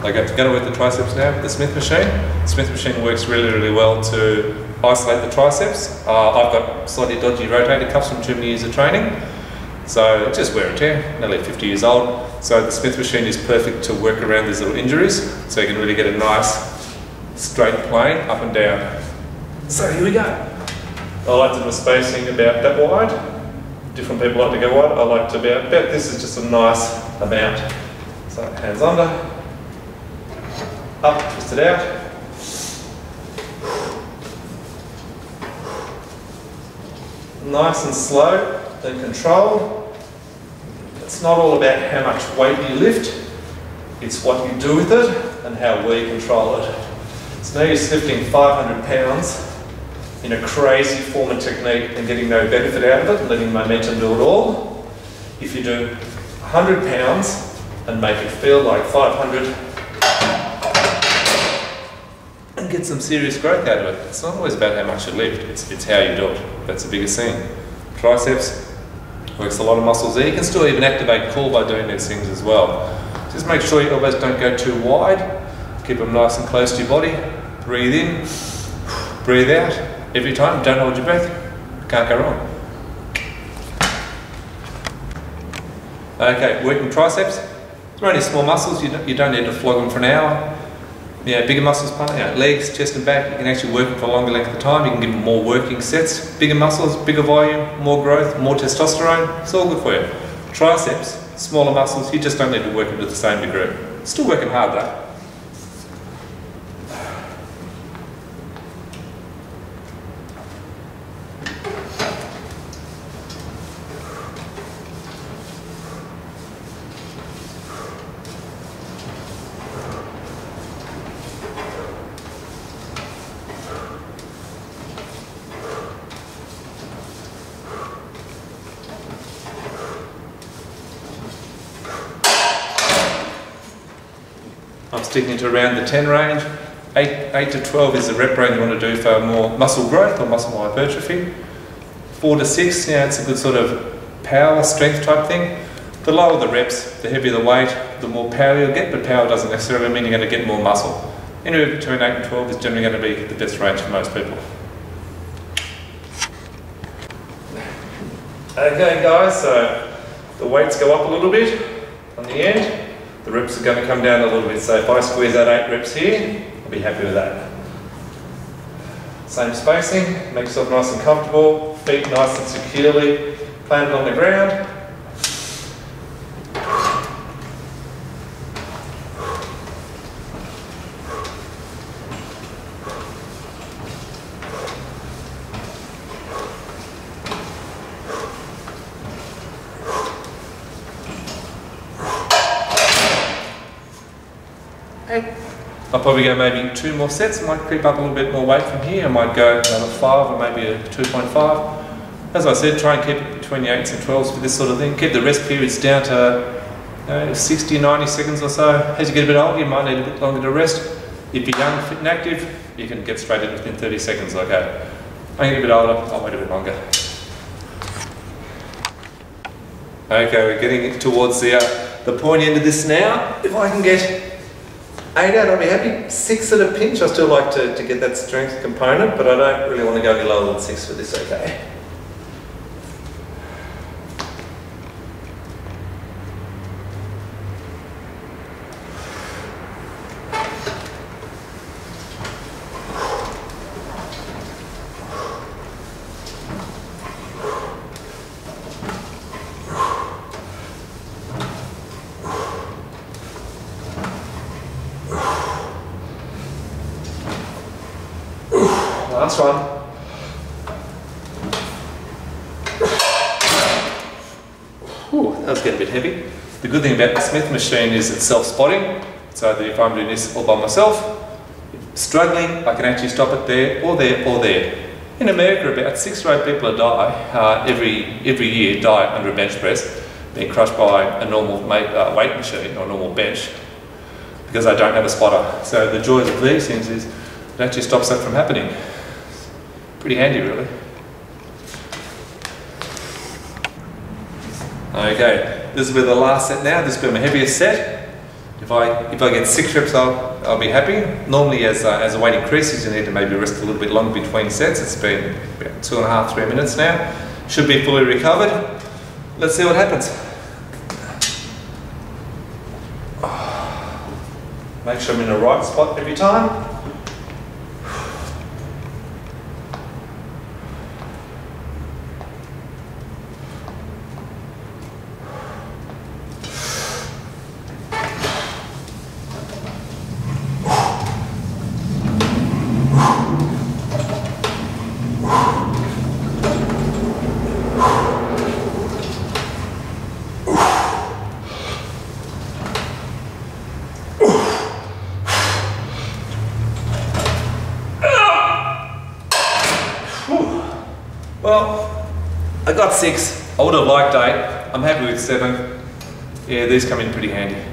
Going to work the triceps now with the Smith machine. The Smith machine works really well to isolate the triceps. I've got slightly dodgy rotator cuffs from too many years of training, so it's just wear and tear, nearly 50 years old. So the Smith machine is perfect to work around these little injuries, so you can really get a nice straight plane up and down. So here we go. I like to do a spacing about that wide. Different people like to go wide. I like to about this is just a nice amount. So hands under, up, twist it out. Nice and slow and controlled. It's not all about how much weight you lift, it's what you do with it and how well you control it. So now you're lifting 500 pounds in a crazy form and technique and getting no benefit out of it and letting momentum do it all. If you do 100 pounds and make it feel like 500 and get some serious growth out of it. It's not always about how much you lift, it's how you do it. That's the biggest thing. Triceps works a lot of muscles there. You can still even activate core by doing these things as well. Just make sure your elbows don't go too wide. Keep them nice and close to your body. Breathe in, breathe out. Every time, don't hold your breath. Can't go wrong. Okay, working triceps. They're only small muscles, you don't need to flog them for an hour. Bigger muscles, legs, chest and back, you can actually work them for a longer length of time. You can give them more working sets. Bigger muscles, bigger volume, more growth, more testosterone. It's all good for you. Triceps, smaller muscles, you just don't need to work them to the same degree. Still working hard though. I'm sticking to around the 10 range. 8 to 12 is the rep range you want to do for more muscle growth or muscle hypertrophy. 4 to 6, it's a good sort of power, strength type thing. The lower the reps, the heavier the weight, the more power you'll get, but power doesn't necessarily mean you're going to get more muscle. Anywhere between 8 and 12 is generally going to be the best range for most people. Okay guys, so the weights go up a little bit on the end. The reps are going to come down a little bit, so if I squeeze out 8 reps here, I'll be happy with that. Same spacing, make yourself nice and comfortable, feet nice and securely planted on the ground. I'll probably go maybe 2 more sets. I might creep up a little bit more weight from here. I might go another 5 or maybe a 2.5. As I said, try and keep it between the 8s and 12s for this sort of thing. Keep the rest periods down to 60, 90 seconds or so. As you get a bit older, you might need a bit longer to rest. If you're young, fit and active, you can get straight in within 30 seconds. Okay. I get a bit older, I'll wait a bit longer. Okay, we're getting towards the point end of this now. If I can get 8 out, I'll be happy. 6 at a pinch, I still like to get that strength component, but I don't really want to go any lower than 6 for this, okay? Last one. Ooh, that was getting a bit heavy. The good thing about the Smith machine is it's self-spotting, so that if I'm doing this all by myself, struggling, I can actually stop it there, or there, or there. In America, about 6 to 8 people die every year die under a bench press, being crushed by a normal weight machine or a normal bench, because they don't have a spotter. So the joys of these things is it actually stops that from happening. Pretty handy, really. Okay, this will be the last set now. This will be my heaviest set. If I get 6 reps, I'll be happy. Normally, as the weight increases, you need to maybe rest a little bit longer between sets. It's been about 2.5, 3 minutes now. Should be fully recovered. Let's see what happens. Make sure I'm in the right spot every time. Well, I got 6. I would have liked 8. I'm happy with 7. Yeah, these come in pretty handy.